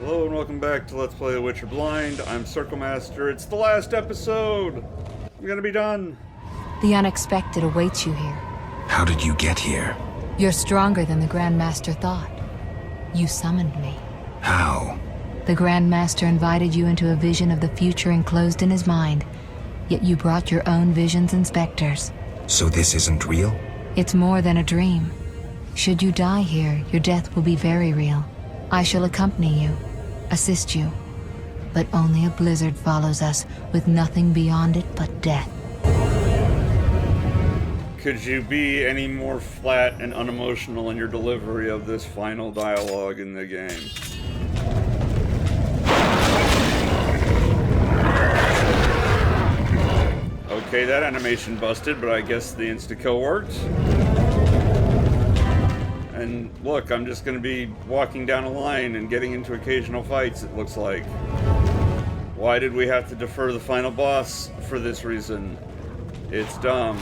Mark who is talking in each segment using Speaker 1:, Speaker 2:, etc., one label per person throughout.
Speaker 1: Hello and welcome back to Let's Play The Witcher Blind. I'm Circle Master. It's the last episode! I'm gonna be done.
Speaker 2: The unexpected awaits you here.
Speaker 3: How did you get here?
Speaker 2: You're stronger than the Grand Master thought. You summoned me.
Speaker 3: How?
Speaker 2: The Grand Master invited you into a vision of the future enclosed in his mind, yet you brought your own visions and specters.
Speaker 3: So this isn't real?
Speaker 2: It's more than a dream. Should you die here, your death will be very real. I shall accompany you, assist you, but only a blizzard follows us, with nothing beyond it but death.
Speaker 1: Could you be any more flat and unemotional in your delivery of this final dialogue in the game? Okay, that animation busted, but I guess the insta-kill worked. And look, I'm just gonna be walking down a line and getting into occasional fights, it looks like. Why did we have to defer the final boss for this reason? It's dumb.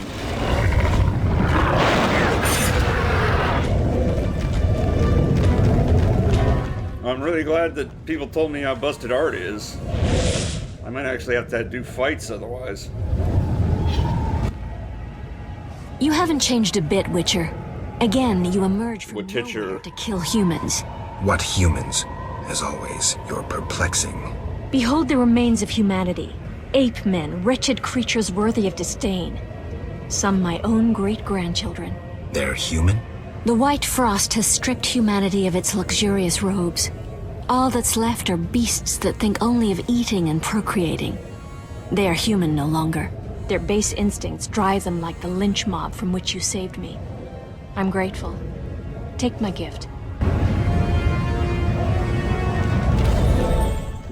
Speaker 1: I'm really glad that people told me how busted art is. I might actually have to do fights otherwise.
Speaker 4: You haven't changed a bit, Witcher. Again, you emerge from nowhere to kill humans.
Speaker 3: What humans? As always, you're perplexing.
Speaker 4: Behold the remains of humanity. Ape men, wretched creatures worthy of disdain. Some my own great-grandchildren.
Speaker 3: They're human?
Speaker 4: The white frost has stripped humanity of its luxurious robes. All that's left are beasts that think only of eating and procreating. They are human no longer. Their base instincts drive them like the lynch mob from which you saved me. I'm grateful. Take my gift.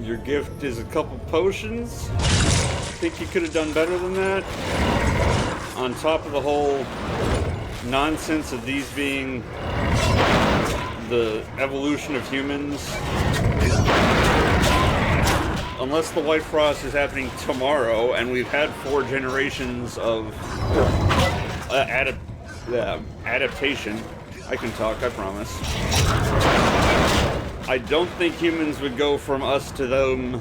Speaker 1: Your gift is a couple potions? Think you could have done better than that? On top of the whole nonsense of these being the evolution of humans. Unless the White Frost is happening tomorrow, and we've had 4 generations of adaptation. I can talk, I promise. I don't think humans would go from us to them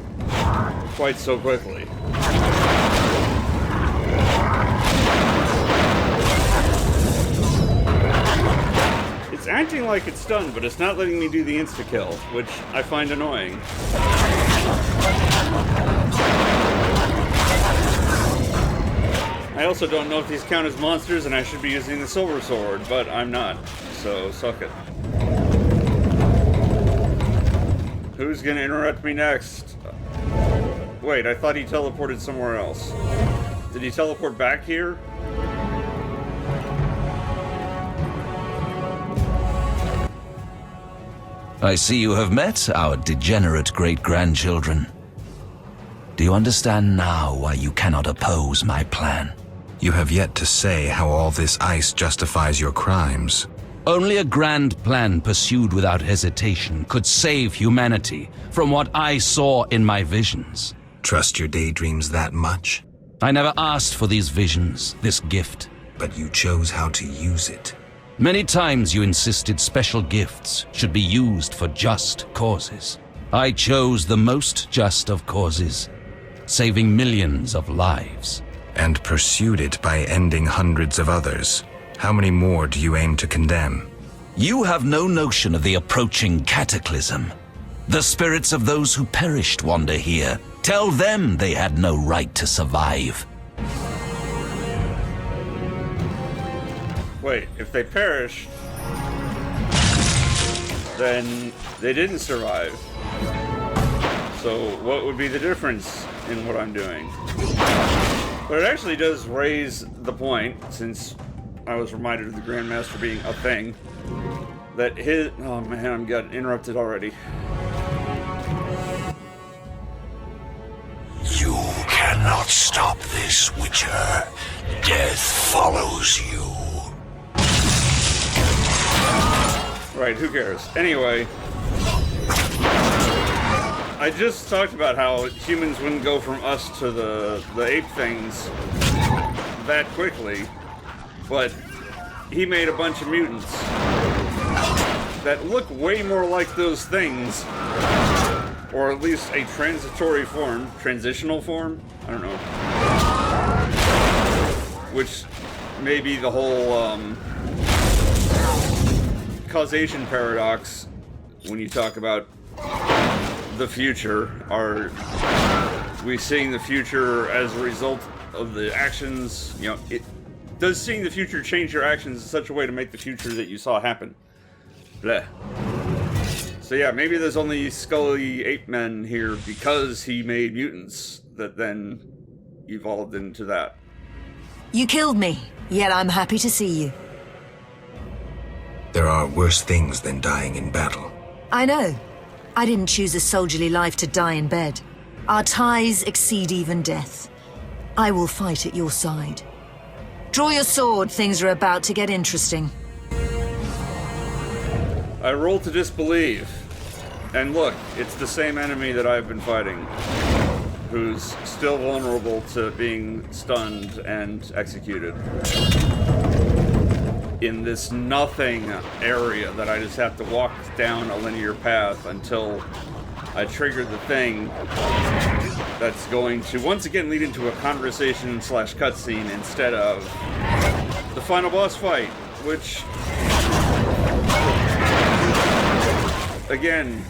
Speaker 1: quite so quickly. It's acting like it's done, but it's not letting me do the insta-kill, which I find annoying. I also don't know if these count as monsters and I should be using the silver sword, but I'm not, so suck it. Who's gonna interrupt me next? Wait, I thought he teleported somewhere else. Did he teleport back here?
Speaker 5: I see you have met our degenerate great-grandchildren. Do you understand now why you cannot oppose my plan?
Speaker 3: You have yet to say how all this ice justifies your crimes.
Speaker 5: Only a grand plan pursued without hesitation could save humanity from what I saw in my visions.
Speaker 3: Trust your daydreams that much?
Speaker 5: I never asked for these visions, this gift.
Speaker 3: But you chose how to use it.
Speaker 5: Many times you insisted special gifts should be used for just causes. I chose the most just of causes, saving millions of lives.
Speaker 3: And pursued it by ending hundreds of others. How many more do you aim to condemn?
Speaker 5: You have no notion of the approaching cataclysm. The spirits of those who perished wander here. Tell them they had no right to survive.
Speaker 1: Wait, if they perished, then they didn't survive. So what would be the difference in what I'm doing? But it actually does raise the point, since I was reminded of the Grandmaster being a thing, that his... Oh man, I'm getting interrupted already.
Speaker 6: You cannot stop this, Witcher. Death follows you.
Speaker 1: Right, who cares? Anyway, I just talked about how humans wouldn't go from us to the ape things that quickly, but he made a bunch of mutants. that look way more like those things, or at least a transitional form, I don't know, which may be the whole causation paradox when you talk about the future. Are we seeing the future as a result of the actions? You know, does seeing the future change your actions in such a way to make the future that you saw happen? Bleh. So yeah, maybe there's only Scully ape men here because he made mutants that then evolved into that.
Speaker 7: You killed me, yet I'm happy to see you.
Speaker 3: There are worse things than dying in battle.
Speaker 7: I know. I didn't choose a soldierly life to die in bed. Our ties exceed even death. I will fight at your side. Draw your sword, things are about to get interesting.
Speaker 1: I roll to disbelieve. And look, it's the same enemy that I've been fighting, who's still vulnerable to being stunned and executed. In this nothing area that I just have to walk down a linear path until I trigger the thing that's going to once again lead into a conversation / cutscene instead of the final boss fight, which, again,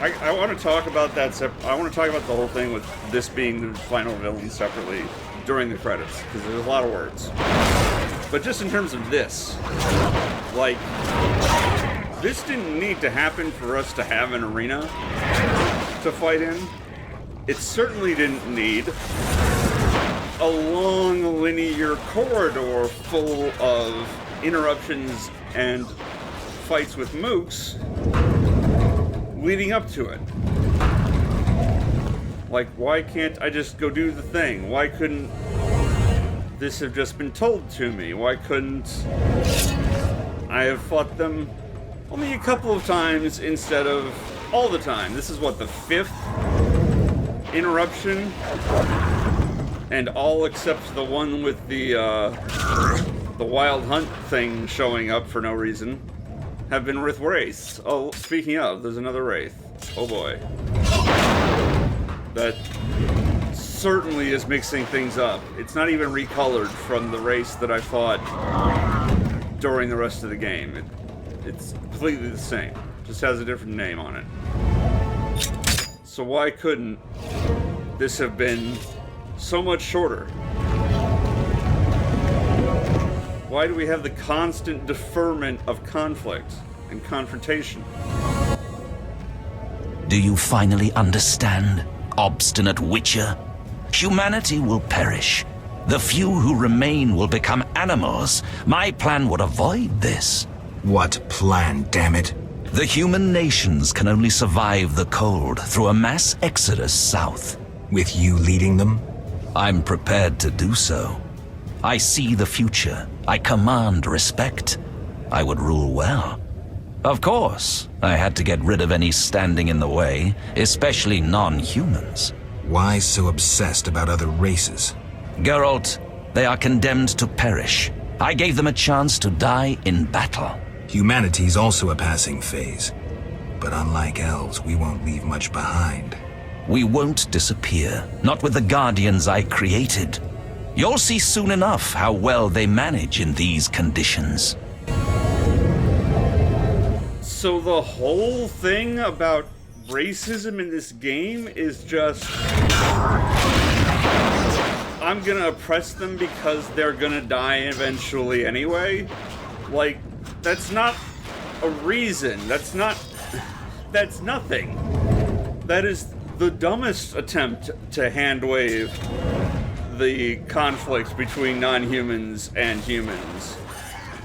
Speaker 1: I want to talk about that. I want to talk about the whole thing with this being the final villain separately during the credits, because there's a lot of words. But just in terms of this, like, this didn't need to happen for us to have an arena to fight in. It certainly didn't need a long linear corridor full of interruptions and fights with mooks leading up to it. Like, why can't I just go do the thing? Why couldn't this have just been told to me? Why couldn't I have fought them only a couple of times instead of all the time? This is what, the 5th interruption? And all except the one with the Wild Hunt thing showing up for no reason have been with wraiths. Oh, speaking of, there's another wraith. Oh boy. That certainly is mixing things up. It's not even recolored from the race that I fought during the rest of the game. It's completely the same. Just has a different name on it. So why couldn't this have been so much shorter? Why do we have the constant deferment of conflict and confrontation?
Speaker 5: Do you finally understand, obstinate Witcher? Humanity will perish. The few who remain will become animals. My plan would avoid this.
Speaker 3: What plan, damn it?
Speaker 5: The human nations can only survive the cold through a mass exodus south.
Speaker 3: With you leading them?
Speaker 5: I'm prepared to do so. I see the future. I command respect. I would rule well. Of course, I had to get rid of any standing in the way, especially non-humans.
Speaker 3: Why so obsessed about other races?
Speaker 5: Geralt, they are condemned to perish. I gave them a chance to die in battle.
Speaker 3: Humanity's also a passing phase. But unlike elves, we won't leave much behind.
Speaker 5: We won't disappear, not with the Guardians I created. You'll see soon enough how well they manage in these conditions.
Speaker 1: So the whole thing about racism in this game is just, I'm gonna oppress them because they're gonna die eventually anyway? Like, that's not a reason. That's nothing. That is the dumbest attempt to hand-wave the conflict between non-humans and humans.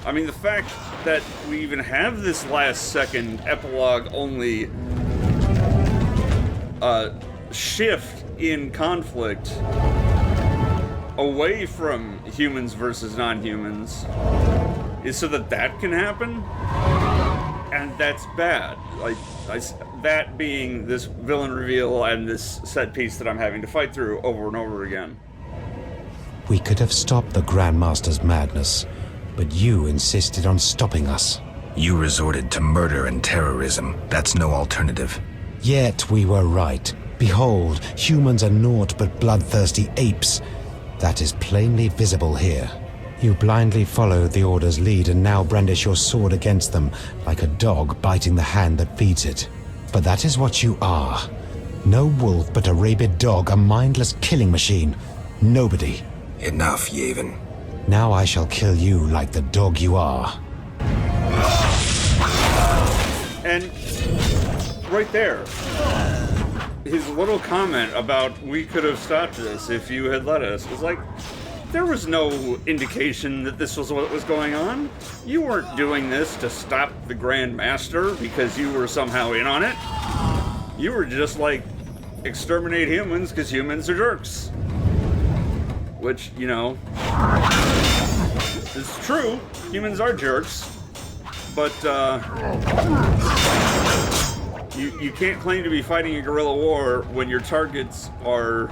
Speaker 1: I mean, the fact that we even have this last-second epilogue-only shift in conflict away from humans versus non-humans is so that that can happen, and that's bad. Like, that being this villain reveal and this set piece that I'm having to fight through over and over again.
Speaker 8: We could have stopped the Grandmaster's madness, but you insisted on stopping us.
Speaker 3: You resorted to murder and terrorism. That's no alternative.
Speaker 8: Yet we were right. Behold, humans are naught but bloodthirsty apes. That is plainly visible here. You blindly followed the Order's lead and now brandish your sword against them, like a dog biting the hand that feeds it. But that is what you are. No wolf but a rabid dog, a mindless killing machine. Nobody.
Speaker 3: Enough, Yavin.
Speaker 8: Now I shall kill you like the dog you are.
Speaker 1: And right there, his little comment about we could have stopped this if you had let us was like, there was no indication that this was what was going on. You weren't doing this to stop the Grand Master because you were somehow in on it. You were just like, exterminate humans because humans are jerks. Which, you know, is true. Humans are jerks. But, you can't claim to be fighting a guerrilla war when your targets are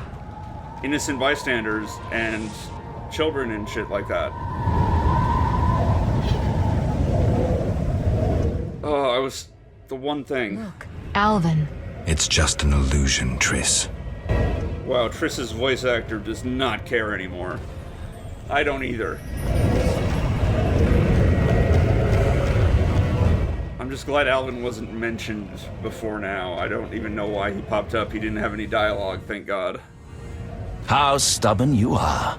Speaker 1: innocent bystanders and children and shit like that. Oh, I was the one thing.
Speaker 2: Look, Alvin.
Speaker 3: It's just an illusion, Triss.
Speaker 1: Wow, Triss's voice actor does not care anymore. I don't either. I'm just glad Alvin wasn't mentioned before now. I don't even know why he popped up. He didn't have any dialogue, thank God.
Speaker 5: How stubborn you are.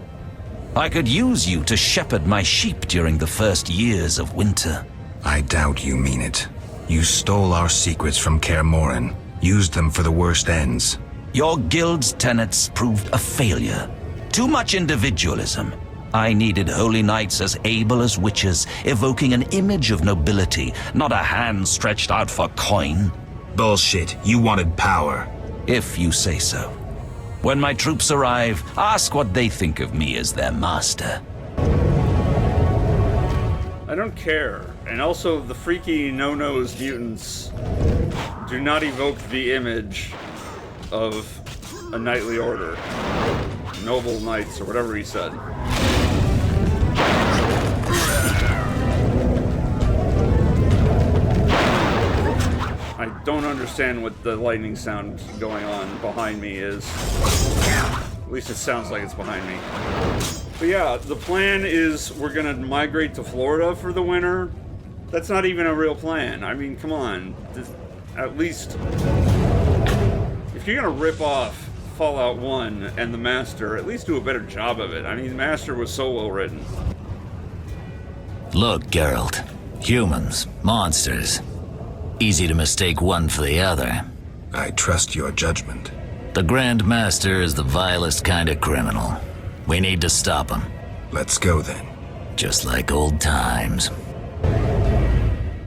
Speaker 5: I could use you to shepherd my sheep during the first years of winter.
Speaker 3: I doubt you mean it. You stole our secrets from Kaer Morhen, used them for the worst ends.
Speaker 5: Your guild's tenets proved a failure. Too much individualism. I needed holy knights as able as witches, evoking an image of nobility, not a hand stretched out for coin.
Speaker 3: Bullshit. You wanted power.
Speaker 5: If you say so. When my troops arrive, ask what they think of me as their master.
Speaker 1: I don't care. And also, the freaky no-nose mutants do not evoke the image of a knightly order. Noble knights, or whatever he said. I don't understand what the lightning sound going on behind me is. At least it sounds like it's behind me. But yeah, the plan is we're gonna migrate to Florida for the winter. That's not even a real plan. I mean, come on. At least, if you're gonna rip off Fallout 1 and the Master, at least do a better job of it. I mean, the Master was so well written.
Speaker 9: Look, Geralt. Humans, monsters. Easy to mistake one for the other.
Speaker 3: I trust your judgment.
Speaker 9: The Grand Master is the vilest kind of criminal. We need to stop him.
Speaker 3: Let's go then.
Speaker 9: Just like old times.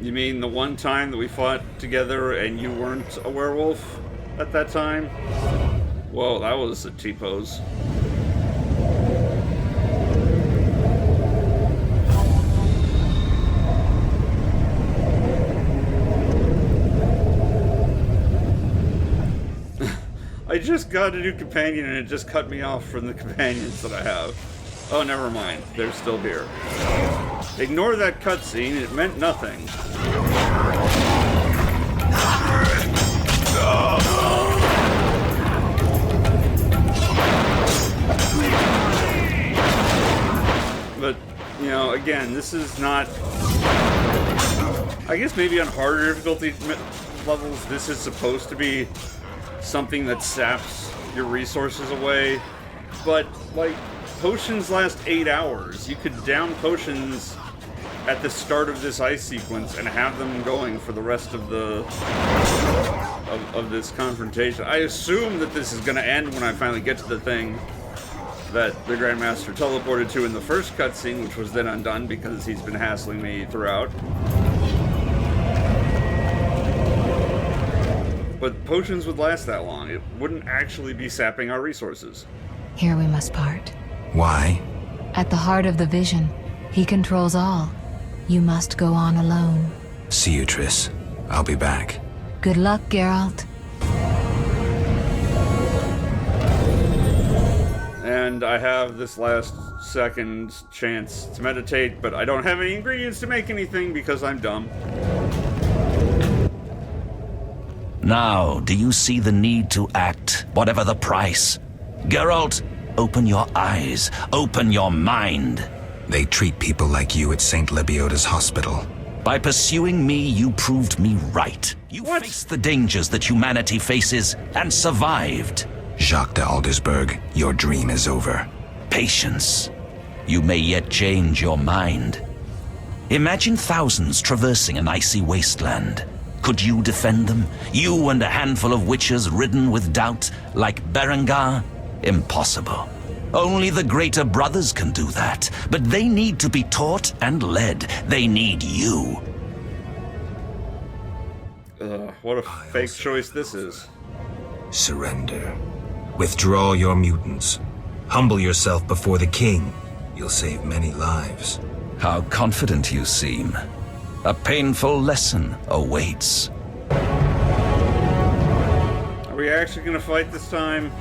Speaker 1: You mean the one time that we fought together and you weren't a werewolf at that time? Whoa, that was a T-pose. I just got a new companion and it just cut me off from the companions that I have. Oh, never mind. They're still here. Ignore that cutscene. It meant nothing. But, you know, again, this is not... I guess maybe on harder difficulty levels, this is supposed to be something that saps your resources away. But, like, potions last 8 hours. You could down potions at the start of this ice sequence and have them going for the rest of the... of this confrontation. I assume that this is going to end when I finally get to the thing that the Grandmaster teleported to in the first cutscene, which was then undone because he's been hassling me throughout. But potions would last that long. It wouldn't actually be sapping our resources.
Speaker 2: Here we must part.
Speaker 3: Why?
Speaker 2: At the heart of the vision, he controls all. You must go on alone.
Speaker 3: See you, Triss. I'll be back.
Speaker 2: Good luck, Geralt.
Speaker 1: And I have this last second chance to meditate, but I don't have any ingredients to make anything because I'm dumb.
Speaker 5: Now, do you see the need to act, whatever the price? Geralt, open your eyes, open your mind.
Speaker 3: They treat people like you at St. Lebioda's hospital.
Speaker 5: By pursuing me, you proved me right. You faced the dangers that humanity faces and survived.
Speaker 3: Jacques de Aldersberg, your dream is over.
Speaker 5: Patience. You may yet change your mind. Imagine thousands traversing an icy wasteland. Could you defend them? You and a handful of witches ridden with doubt, like Berengar? Impossible. Only the greater brothers can do that, but they need to be taught and led. They need you.
Speaker 1: What a fake choice this is.
Speaker 3: Surrender. Withdraw your mutants. Humble yourself before the king. You'll save many lives.
Speaker 5: How confident you seem. A painful lesson awaits.
Speaker 1: Are we actually gonna fight this time?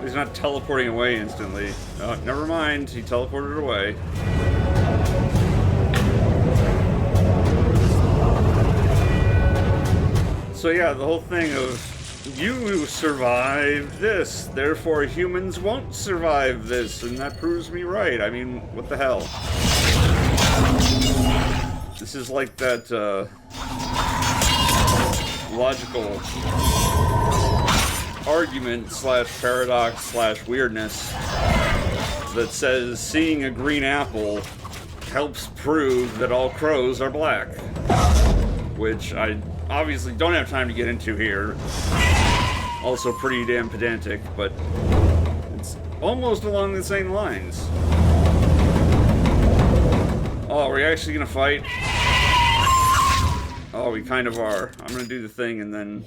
Speaker 1: He's not teleporting away instantly. Oh, never mind, he teleported away. So yeah, the whole thing of you survived this, therefore humans won't survive this, and that proves me right. I mean, what the hell? This is like that logical argument slash paradox slash weirdness that says seeing a green apple helps prove that all crows are black, which I obviously don't have time to get into here. Also pretty damn pedantic, but it's almost along the same lines. Oh, are we actually gonna fight? Oh, we kind of are. I'm gonna do the thing and then...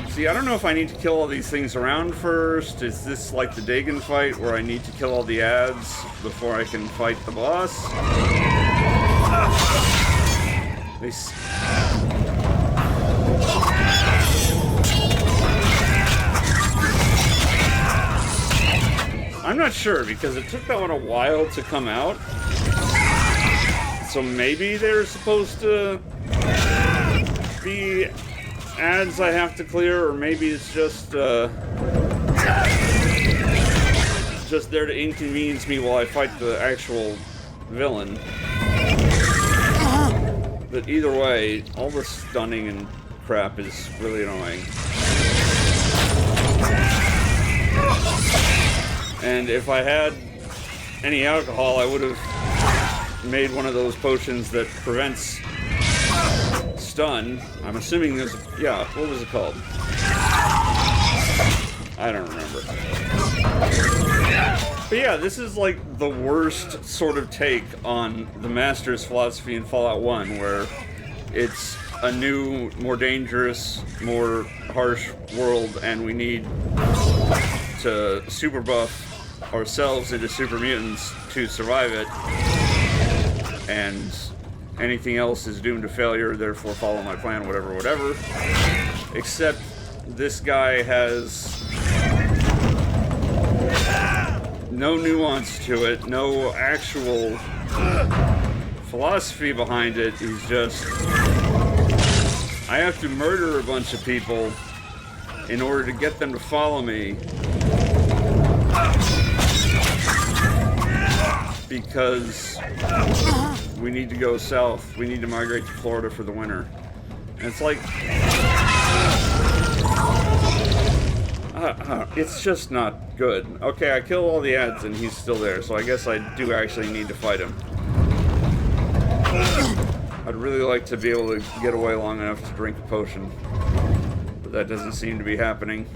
Speaker 1: See, I don't know if I need to kill all these things around first. Is this like the Dagon fight where I need to kill all the ads before I can fight the boss? I'm not sure, because it took that one a while to come out. So maybe they're supposed to be ads I have to clear, or maybe it's just there to inconvenience me while I fight the actual villain. But either way, all the stunning and crap is really annoying. And if I had any alcohol, I would have made one of those potions that prevents stun. I'm assuming there's... yeah, what was it called? I don't remember. But yeah, this is like the worst sort of take on the Master's philosophy in Fallout 1, where it's a new, more dangerous, more harsh world, and we need to super buff ourselves into super mutants to survive it, and anything else is doomed to failure, therefore follow my plan, whatever. Except this guy has no nuance to it, no actual philosophy behind it. He's just, I have to murder a bunch of people in order to get them to follow me, because we need to go south. We need to migrate to Florida for the winter. And it's like... it's just not good. Okay, I kill all the ads and he's still there, so I guess I do actually need to fight him. I'd really like to be able to get away long enough to drink a potion, but that doesn't seem to be happening.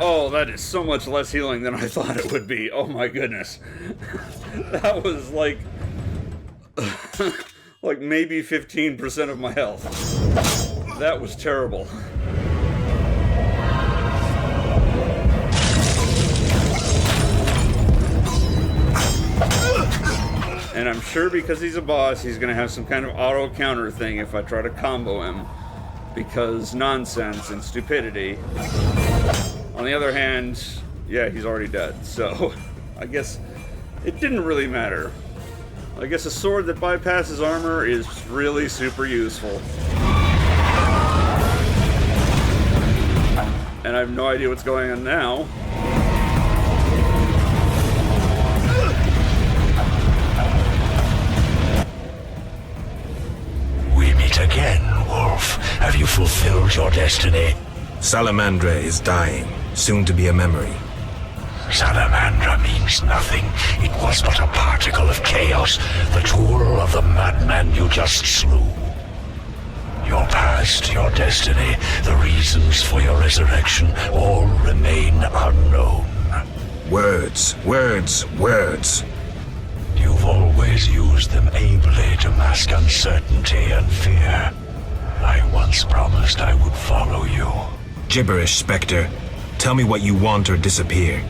Speaker 1: Oh, that is so much less healing than I thought it would be. Oh my goodness. That was like maybe 15% of my health. That was terrible. sure because he's a boss, he's gonna have some kind of auto counter thing if I try to combo him. Because nonsense and stupidity. On the other hand, yeah, he's already dead, so I guess it didn't really matter. I guess a sword that bypasses armor is really super useful. And I have no idea what's going on now.
Speaker 6: We meet again, Wolf. Have you fulfilled your destiny?
Speaker 3: Salamandra is dying, soon to be a memory.
Speaker 6: Salamandra means nothing. It was but a particle of chaos, the tool of the madman you just slew. Your past, your destiny, the reasons for your resurrection, all remain unknown.
Speaker 3: Words, words, words.
Speaker 6: You've always used them ably to mask uncertainty and fear. I once promised I would follow you.
Speaker 3: Gibberish, Spectre. Tell me what you want or disappear.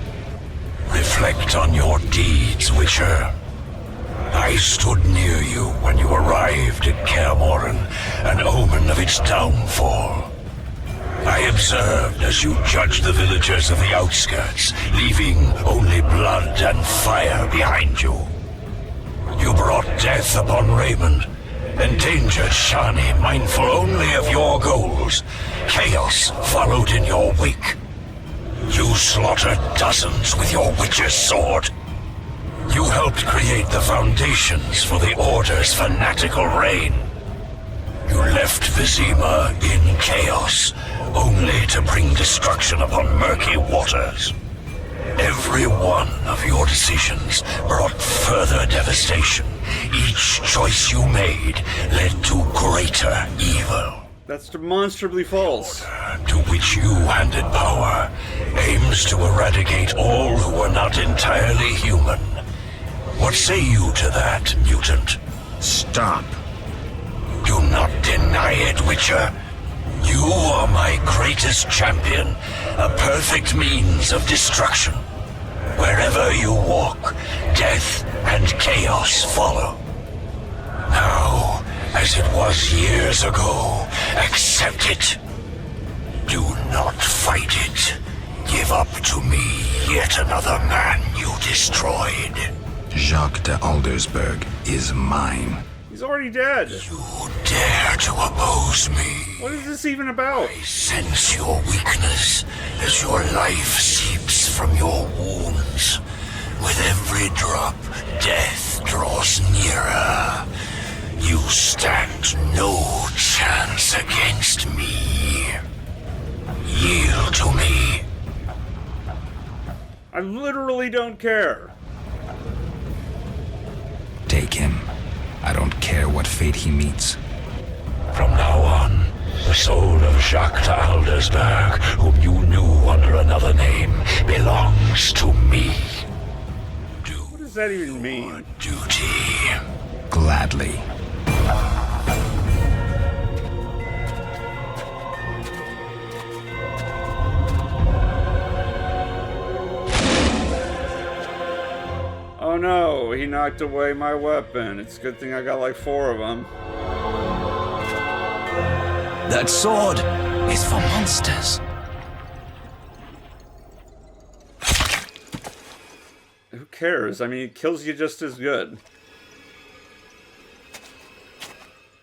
Speaker 6: Reflect on your deeds, Witcher. I stood near you when you arrived at Kaer Morhen, an omen of its downfall. I observed as you judged the villagers of the outskirts, leaving only blood and fire behind you. You brought death upon Raymond, endangered Shani, mindful only of your goals. Chaos followed in your wake. You slaughtered dozens with your witch's sword. You helped create the foundations for the Order's fanatical reign. You left Vizima in chaos, only to bring destruction upon murky waters. Every one of your decisions brought further devastation. Each choice you made led to greater evil.
Speaker 1: That's demonstrably false.
Speaker 6: To which you handed power aims to eradicate all who are not entirely human. What say you to that, mutant?
Speaker 3: Stop.
Speaker 6: Do not deny it, Witcher. You are my greatest champion, a perfect means of destruction. Wherever you walk, death and chaos follow. Now, as it was years ago, accept it. Do not fight it. Give up to me yet another man you destroyed.
Speaker 3: Jacques de Aldersberg is mine.
Speaker 1: He's already dead.
Speaker 6: You dare to oppose me?
Speaker 1: What is this even about?
Speaker 6: I sense your weakness as your life seeps from your wounds. With every drop, death draws nearer. You stand no chance against me. Yield to me.
Speaker 1: I literally don't care.
Speaker 3: Take him. I don't care what fate he meets.
Speaker 6: From now on, the soul of Jacques de Aldersberg, whom you knew under another name, belongs to me.
Speaker 1: What does that even mean?
Speaker 6: Duty.
Speaker 3: Gladly.
Speaker 1: Oh no, he knocked away my weapon. It's a good thing I got like 4 of them.
Speaker 5: That sword is for monsters.
Speaker 1: Who cares? I mean, it kills you just as good.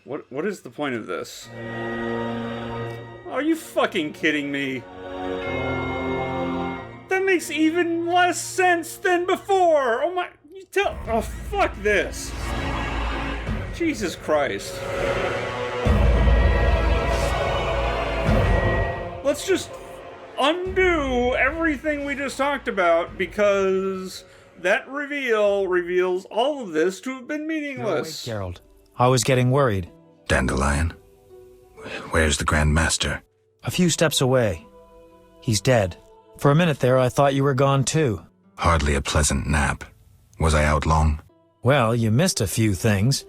Speaker 1: What is the point of this? Are you fucking kidding me? That makes even less sense than before! Oh my... Oh, fuck this. Jesus Christ. Let's just undo everything we just talked about, because that reveal reveals all of this to have been meaningless.
Speaker 10: Wait, Geralt. I was getting worried.
Speaker 3: Dandelion? Where's the Grand Master?
Speaker 10: A few steps away. He's dead. For a minute there, I thought you were gone too.
Speaker 3: Hardly a pleasant nap. Was I out long?
Speaker 10: Well, you missed a few things.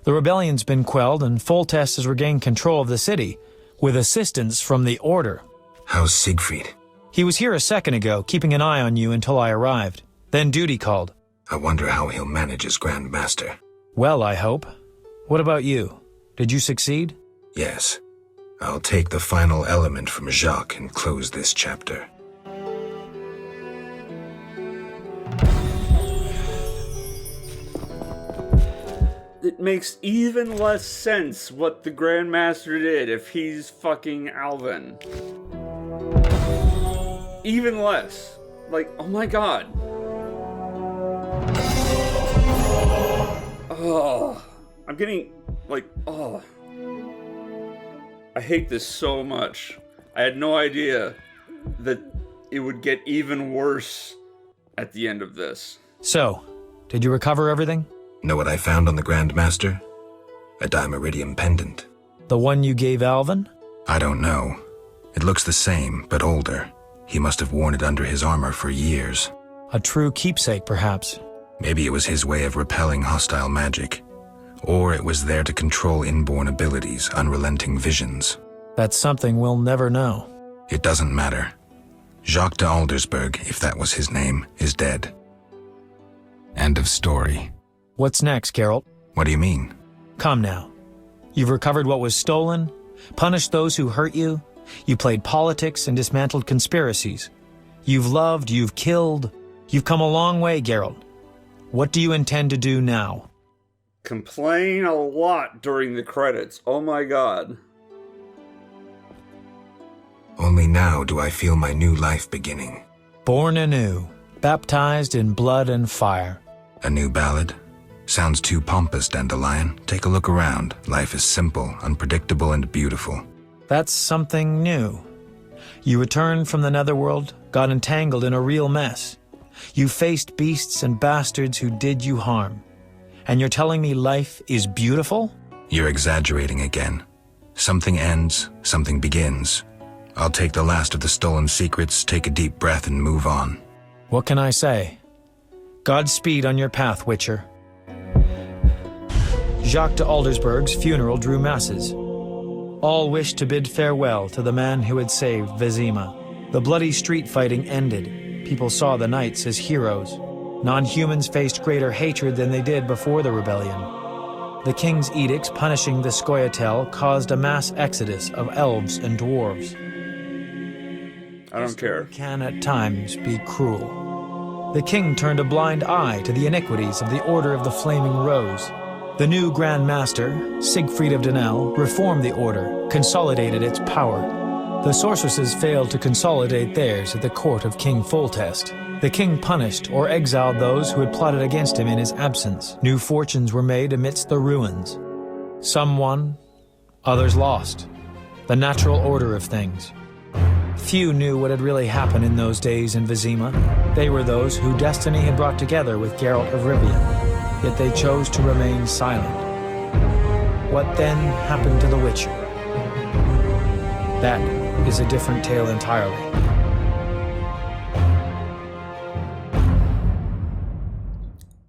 Speaker 10: The rebellion's been quelled and Foltest has regained control of the city, with assistance from the Order.
Speaker 3: How's Siegfried?
Speaker 10: He was here a second ago, keeping an eye on you until I arrived. Then duty called.
Speaker 3: I wonder how he'll manage as Grand Master.
Speaker 10: Well, I hope. What about you? Did you succeed?
Speaker 3: Yes. I'll take the final element from Jacques and close this chapter.
Speaker 1: It makes even less sense what the Grandmaster did if he's fucking Alvin. Even less. Like, oh my god. Oh, I'm getting, like, oh. I hate this so much. I had no idea that it would get even worse at the end of this.
Speaker 10: So, did you recover everything?
Speaker 3: Know what I found on the Grandmaster? A dimeridium pendant.
Speaker 10: The one you gave Alvin?
Speaker 3: I don't know. It looks the same, but older. He must have worn it under his armor for years.
Speaker 10: A true keepsake, perhaps.
Speaker 3: Maybe it was his way of repelling hostile magic. Or it was there to control inborn abilities, unrelenting visions.
Speaker 10: That's something we'll never know.
Speaker 3: It doesn't matter. Jacques de Aldersberg, if that was his name, is dead. End of story.
Speaker 10: What's next, Geralt?
Speaker 3: What do you mean?
Speaker 10: Come now. You've recovered what was stolen, punished those who hurt you, you played politics and dismantled conspiracies. You've loved, you've killed, you've come a long way, Geralt. What do you intend to do now?
Speaker 1: Complain a lot during the credits. Oh my god.
Speaker 3: Only now do I feel my new life beginning.
Speaker 10: Born anew, baptized in blood and fire.
Speaker 3: A new ballad? Sounds too pompous, Dandelion. Take a look around. Life is simple, unpredictable, and beautiful.
Speaker 10: That's something new. You returned from the netherworld, got entangled in a real mess. You faced beasts and bastards who did you harm. And you're telling me life is beautiful?
Speaker 3: You're exaggerating again. Something ends, something begins. I'll take the last of the stolen secrets, take a deep breath, and move on.
Speaker 10: What can I say? Godspeed on your path, Witcher. Jacques de Aldersberg's funeral drew masses. All wished to bid farewell to the man who had saved Vizima. The bloody street fighting ended. People saw the knights as heroes. Non-humans faced greater hatred than they did before the rebellion. The king's edicts punishing the Scoia'tael caused a mass exodus of elves and dwarves.
Speaker 1: I don't care.
Speaker 10: Can at times be cruel. The king turned a blind eye to the iniquities of the Order of the Flaming Rose. The new Grand Master, Siegfried of Dunel, reformed the order, consolidated its power. The sorceresses failed to consolidate theirs at the court of King Foltest. The king punished or exiled those who had plotted against him in his absence. New fortunes were made amidst the ruins. Some won, others lost. The natural order of things. Few knew what had really happened in those days in Vizima. They were those who destiny had brought together with Geralt of Rivia, yet they chose to remain silent. What then happened to the Witcher? That is a different tale entirely.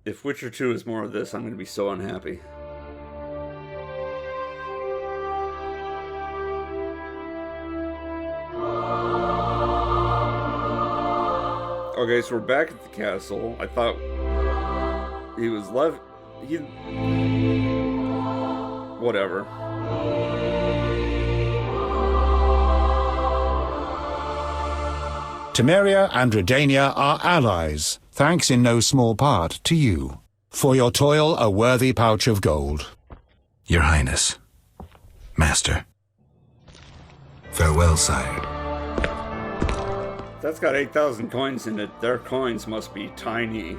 Speaker 1: If Witcher 2 is more of this, I'm going to be so unhappy. Okay, so we're back at the castle. I thought he was left... Whatever.
Speaker 11: Temeria and Redania are allies, thanks in no small part to you. For your toil, a worthy pouch of gold.
Speaker 3: Your Highness. Master. Farewell, sire.
Speaker 1: That's got 8,000 coins in it. Their coins must be tiny.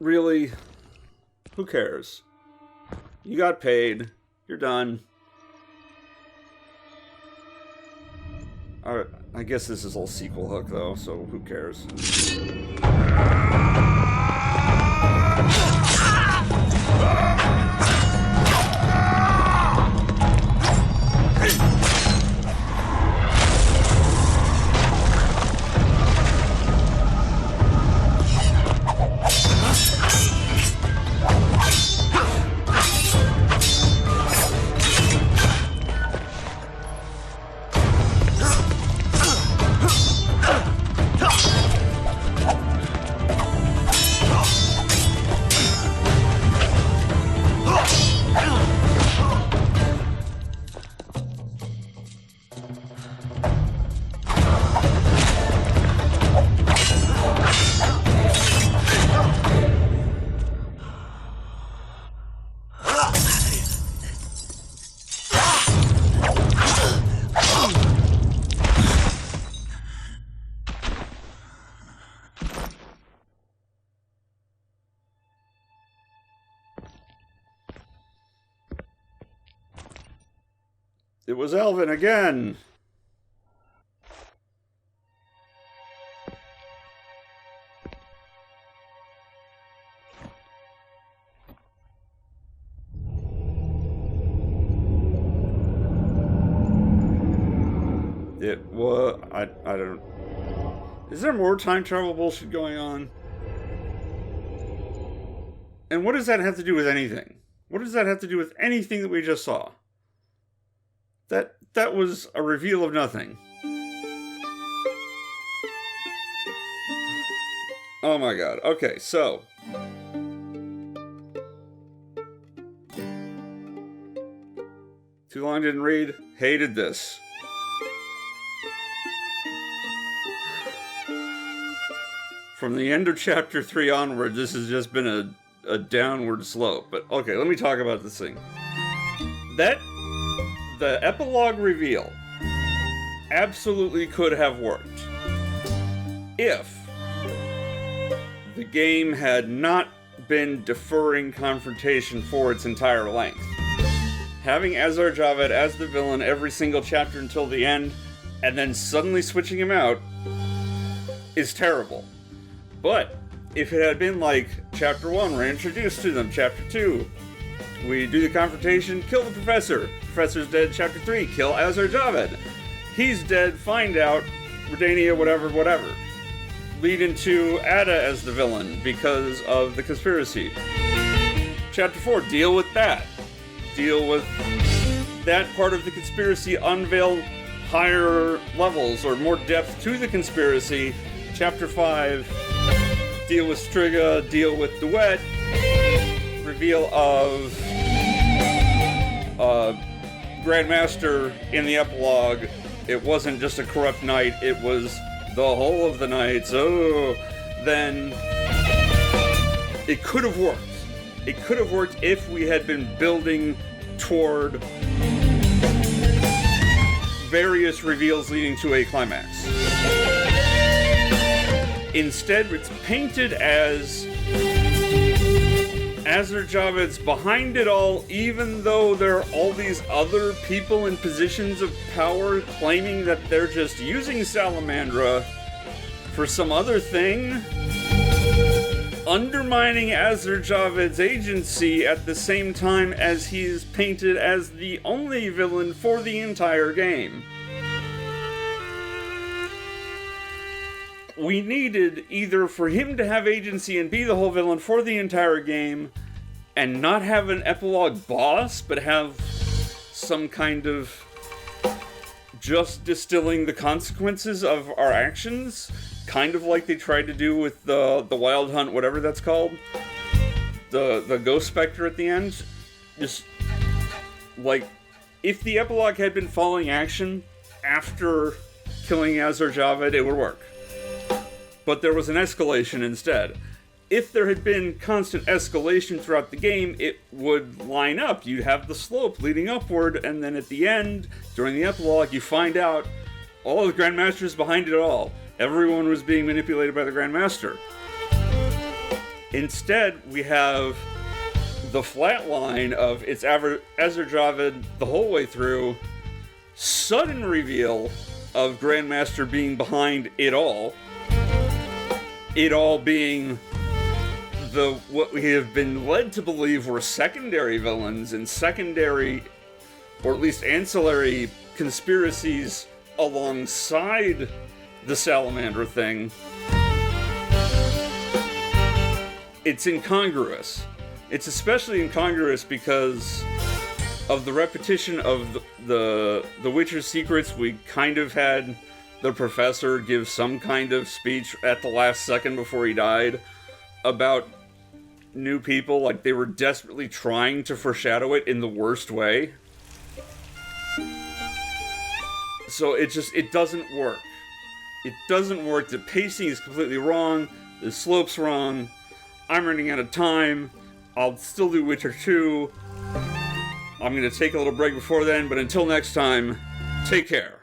Speaker 1: Really? Who cares? You got paid. You're done. Alright, I guess this is all sequel hook though, so who cares? It was Elvin again! It was... I don't... Is there more time travel bullshit going on? And what does that have to do with anything? What does that have to do with anything that we just saw? That was a reveal of nothing. Oh my god. Okay, so... Too long didn't read. Hated this. From the end of chapter 3 onward, this has just been a downward slope. But okay, let me talk about this thing. The epilogue reveal absolutely could have worked if the game had not been deferring confrontation for its entire length. Having Azar Javed as the villain every single chapter until the end, and then suddenly switching him out, is terrible. But if it had been like chapter 1, we're introduced to them, chapter 2, we do the confrontation, kill the professor, professor's dead, chapter 3, kill Azar Javed, he's dead, find out, Redania, whatever, lead into Ada as the villain because of the conspiracy. Chapter 4, deal with that. Deal with that part of the conspiracy, unveil higher levels or more depth to the conspiracy. Chapter 5, deal with Striga, deal with Duet, reveal of Grandmaster in the epilogue. It wasn't just a corrupt knight, it was the whole of the knights. Oh, then it could have worked. It could have worked if we had been building toward various reveals leading to a climax. Instead, it's painted as Azar Javed's behind it all, even though there are all these other people in positions of power claiming that they're just using Salamandra for some other thing, undermining Azar Javed's agency at the same time as he is painted as the only villain for the entire game. We needed either for him to have agency and be the whole villain for the entire game, and not have an epilogue boss, but have some kind of just distilling the consequences of our actions, kind of like they tried to do with the Wild Hunt, whatever that's called, the Ghost Spectre at the end. Just like, if the epilogue had been following action after killing Azar Javed, it would work. But there was an escalation instead. If there had been constant escalation throughout the game, it would line up. You'd have the slope leading upward, and then at the end, during the epilogue, you find out all the Grandmasters behind it all. Everyone was being manipulated by the Grandmaster. Instead, we have the flat line of it's Azar Javed the whole way through, sudden reveal of Grandmaster being behind it all being what we have been led to believe were secondary villains and secondary, or at least ancillary, conspiracies alongside the Salamander thing. It's incongruous. It's especially incongruous because of the repetition of the Witcher's secrets. We kind of had the professor give some kind of speech at the last second before he died about new people, like they were desperately trying to foreshadow it in the worst way. So it doesn't work. It doesn't work. The pacing is completely wrong. The slope's wrong. I'm running out of time. I'll still do Witcher 2. I'm going to take a little break before then, but until next time, take care.